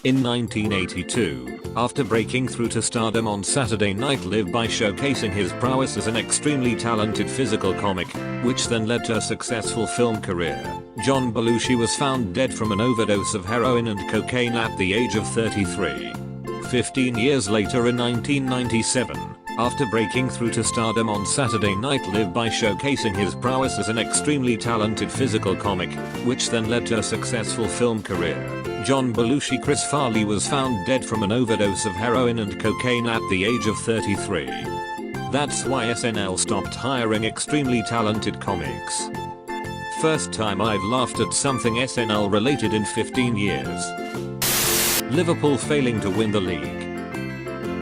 In 1982, after breaking through to stardom on Saturday Night Live by showcasing his prowess as an extremely talented physical comic, which then led to a successful film career, John Belushi was found dead from an overdose of heroin and cocaine at the age of 33. 15 years later in 1997, after breaking through to stardom on Saturday Night Live by showcasing his prowess as an extremely talented physical comic, which then led to a successful film career, John Belushi Chris Farley was found dead from an overdose of heroin and cocaine at the age of 33. That's why SNL stopped hiring extremely talented comics. First time I've laughed at something SNL related in 15 years. Liverpool failing to win the league.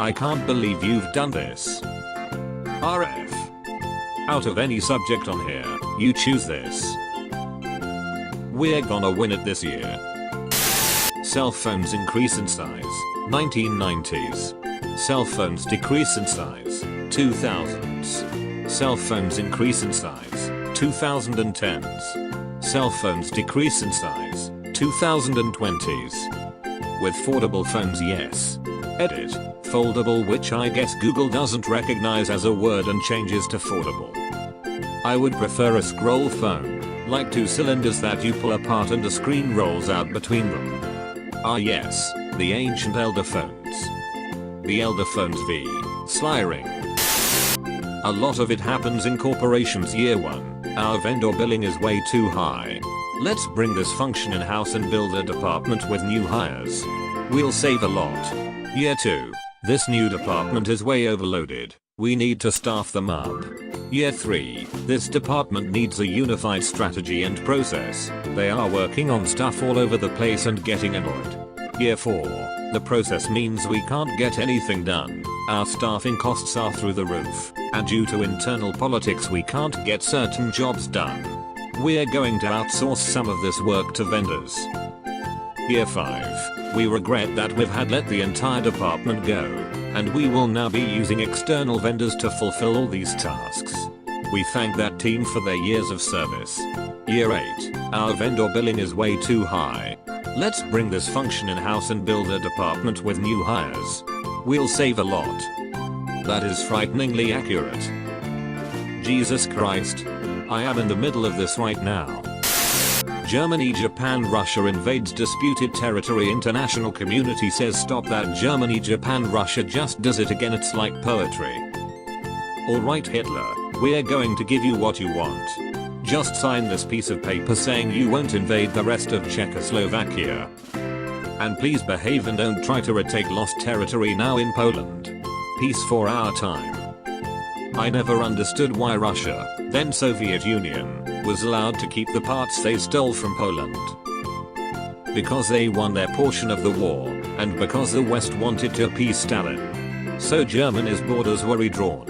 I can't believe you've done this. RF. Out of any subject on here, you choose this. We're gonna win it this year. Cell phones increase in size. 1990s. Cell phones decrease in size. 2000s. Cell phones increase in size. 2010s. Cell phones decrease in size. 2020s. With foldable phones, yes. Edit. Foldable, which I guess Google doesn't recognize as a word and changes to foldable. I would prefer a scroll phone, like 2 cylinders that you pull apart and a screen rolls out between them. Ah yes, the ancient Elder phones. The Elder phones v. Sly Ring. A lot of it happens in corporations. Year 1, our vendor billing is way too high. Let's bring this function in-house and build a department with new hires. We'll save a lot. Year 2, this new department is way overloaded. We need to staff them up. Year 3, this department needs a unified strategy and process. They are working on stuff all over the place and getting annoyed. Year 4, the process means we can't get anything done. Our staffing costs are through the roof, and due to internal politics we can't get certain jobs done. We're going to outsource some of this work to vendors. Year 5, we regret that we've had let the entire department go, and we will now be using external vendors to fulfill all these tasks. We thank that team for their years of service. Year 8, our vendor billing is way too high. Let's bring this function in-house and build a department with new hires. We'll save a lot. That is frighteningly accurate. Jesus Christ. I am in the middle of this right now. Germany, Japan, Russia invades disputed territory. International community says stop that. Germany, Japan, Russia just does it again. It's like poetry. Alright Hitler, we're going to give you what you want. Just sign this piece of paper saying you won't invade the rest of Czechoslovakia. And please behave and don't try to retake lost territory now in Poland. Peace for our time. I never understood why Russia, then Soviet Union, was allowed to keep the parts they stole from Poland. Because they won their portion of the war, and because the West wanted to appease Stalin. So Germany's borders were redrawn.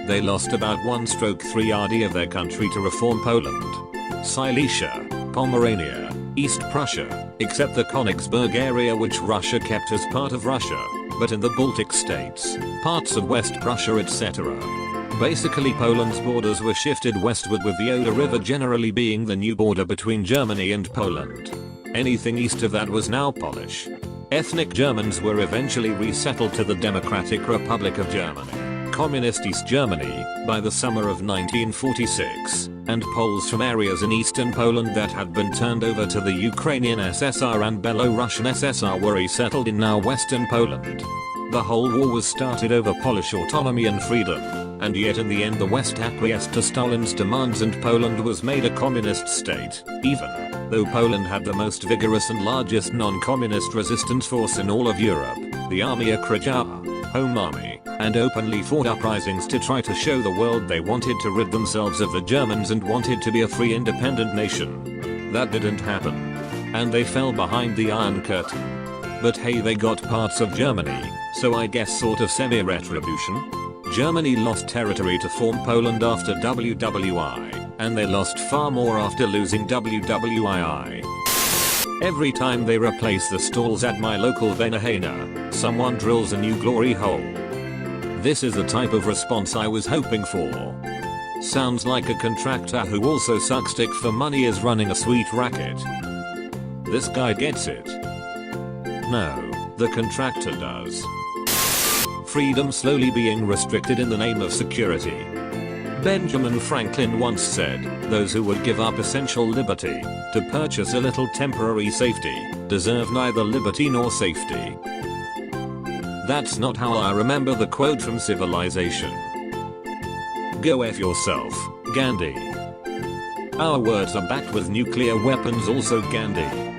They lost about 1/3 of their country to reform Poland. Silesia, Pomerania, East Prussia, except the Königsberg area which Russia kept as part of Russia, but in the Baltic states, parts of West Prussia etc. Basically Poland's borders were shifted westward, with the Oder River generally being the new border between Germany and Poland. Anything east of that was now Polish. Ethnic Germans were eventually resettled to the Democratic Republic of Germany, Communist East Germany, by the summer of 1946, and Poles from areas in eastern Poland that had been turned over to the Ukrainian SSR and Belarusian SSR were resettled in now western Poland. The whole war was started over Polish autonomy and freedom, and yet in the end the West acquiesced to Stalin's demands and Poland was made a communist state, even though Poland had the most vigorous and largest non-communist resistance force in all of Europe, the Armia Krajowa, Home Army, and openly fought uprisings to try to show the world they wanted to rid themselves of the Germans and wanted to be a free independent nation. That didn't happen. And they fell behind the Iron Curtain. But hey, they got parts of Germany, so I guess sort of semi-retribution? Germany lost territory to form Poland after WWI, and they lost far more after losing WWII. Every time they replace the stalls at my local Venehaina, someone drills a new glory hole. This is the type of response I was hoping for. Sounds like a contractor who also sucks dick for money is running a sweet racket. This guy gets it. know, the contractor does. Freedom slowly being restricted in the name of security. Benjamin Franklin once said, those who would give up essential liberty to purchase a little temporary safety deserve neither liberty nor safety. That's not how I remember the quote from Civilization. Go F yourself, Gandhi. Our words are backed with nuclear weapons also Gandhi.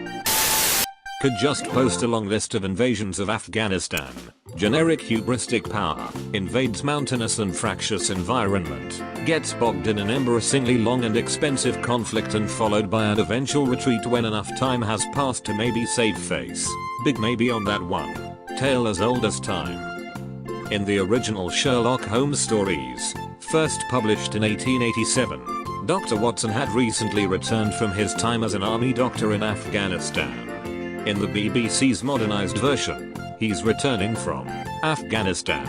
Could just post a long list of invasions of Afghanistan. Generic hubristic power, invades mountainous and fractious environment, gets bogged in an embarrassingly long and expensive conflict and followed by an eventual retreat when enough time has passed to maybe save face. Big maybe on that one. Tale as old as time. In the original Sherlock Holmes stories, first published in 1887, Dr. Watson had recently returned from his time as an army doctor in Afghanistan. In the BBC's modernized version, he's returning from Afghanistan.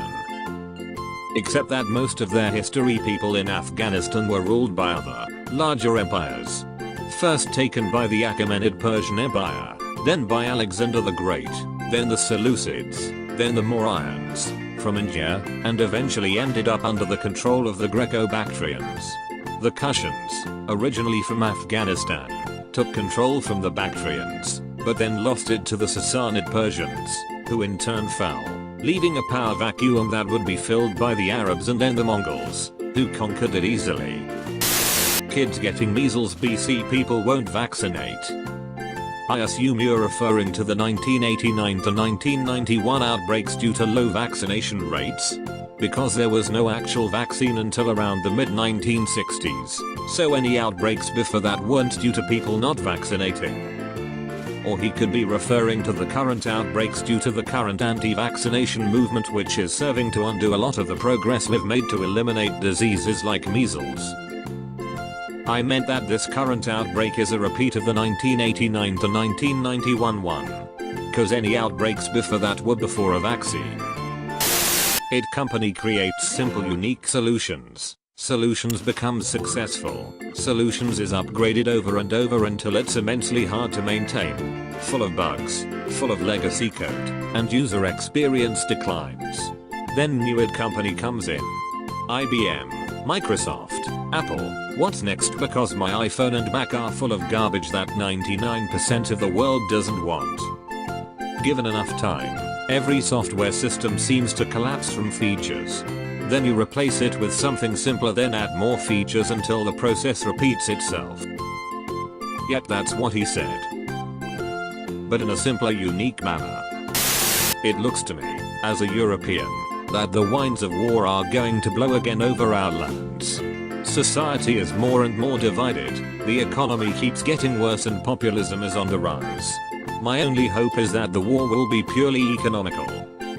Except that most of their history people in Afghanistan were ruled by other, larger empires. First taken by the Achaemenid Persian Empire, then by Alexander the Great, then the Seleucids, then the Mauryaans, from India, and eventually ended up under the control of the Greco-Bactrians. The Kushans, originally from Afghanistan, took control from the Bactrians, but then lost it to the Sassanid Persians, who in turn fell, leaving a power vacuum that would be filled by the Arabs and then the Mongols, who conquered it easily. Kids getting measles BC people won't vaccinate. I assume you're referring to the 1989 to 1991 outbreaks due to low vaccination rates? Because there was no actual vaccine until around the mid-1960s, so any outbreaks before that weren't due to people not vaccinating. Or he could be referring to the current outbreaks due to the current anti-vaccination movement which is serving to undo a lot of the progress we've made to eliminate diseases like measles. I meant that this current outbreak is a repeat of the 1989 to 1991 one. Cause any outbreaks before that were before a vaccine. It company creates simple unique solutions. Solutions become successful. Solutions is upgraded over and over until it's immensely hard to maintain. Full of bugs, full of legacy code, and user experience declines. Then new id company comes in. IBM, Microsoft, Apple, what's next because my iPhone and Mac are full of garbage that 99% of the world doesn't want. Given enough time, every software system seems to collapse from features. Then you replace it with something simpler then add more features until the process repeats itself. Yet that's what he said. But in a simpler unique manner. It looks to me, as a European, that the winds of war are going to blow again over our lands. Society is more and more divided, the economy keeps getting worse and populism is on the rise. My only hope is that the war will be purely economical.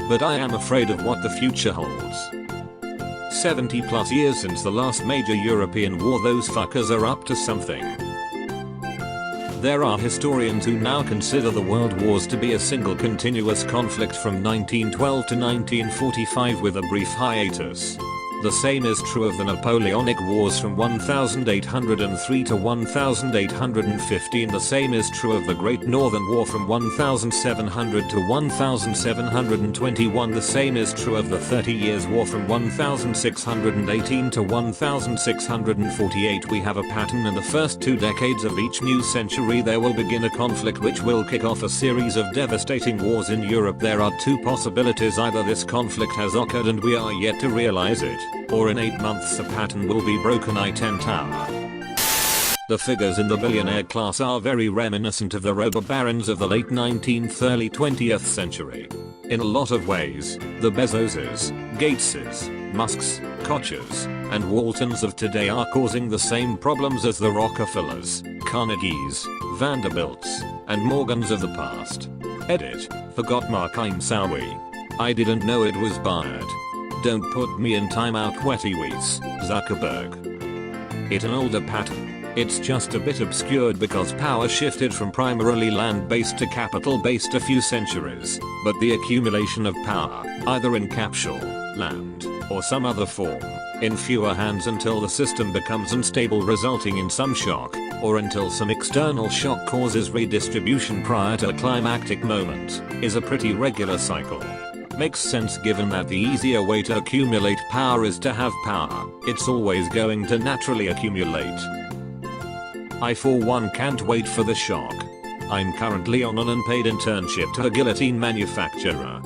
But I am afraid of what the future holds. 70 plus years since the last major European war, those fuckers are up to something. There are historians who now consider the world wars to be a single continuous conflict from 1912 to 1945 with a brief hiatus. The same is true of the Napoleonic Wars from 1803 to 1815. The same is true of the Great Northern War from 1700 to 1721. The same is true of the 30 Years' War from 1618 to 1648. We have a pattern. In the first 2 decades of each new century there will begin a conflict which will kick off a series of devastating wars in Europe. There are 2 possibilities: either this conflict has occurred and we are yet to realize it, or in 8 months the pattern will be broken. I-10 Tower. The figures in the billionaire class are very reminiscent of the robber barons of the late 19th early 20th century. In a lot of ways, the Bezoses, Gateses, Musks, Kochers, and Waltons of today are causing the same problems as the Rockefellers, Carnegies, Vanderbilts, and Morgans of the past. Edit. Forgot Mark, I'm sorry. I didn't know it was bad. Don't put me in timeout, Wetty Weiss, Zuckerberg. It's an older pattern. It's just a bit obscured because power shifted from primarily land-based to capital-based a few centuries, but the accumulation of power, either in capital, land, or some other form, in fewer hands until the system becomes unstable, resulting in some shock, or until some external shock causes redistribution prior to a climactic moment, is a pretty regular cycle. Makes sense given that the easier way to accumulate power is to have power. It's always going to naturally accumulate. I for one can't wait for the shock. I'm currently on an unpaid internship to a guillotine manufacturer.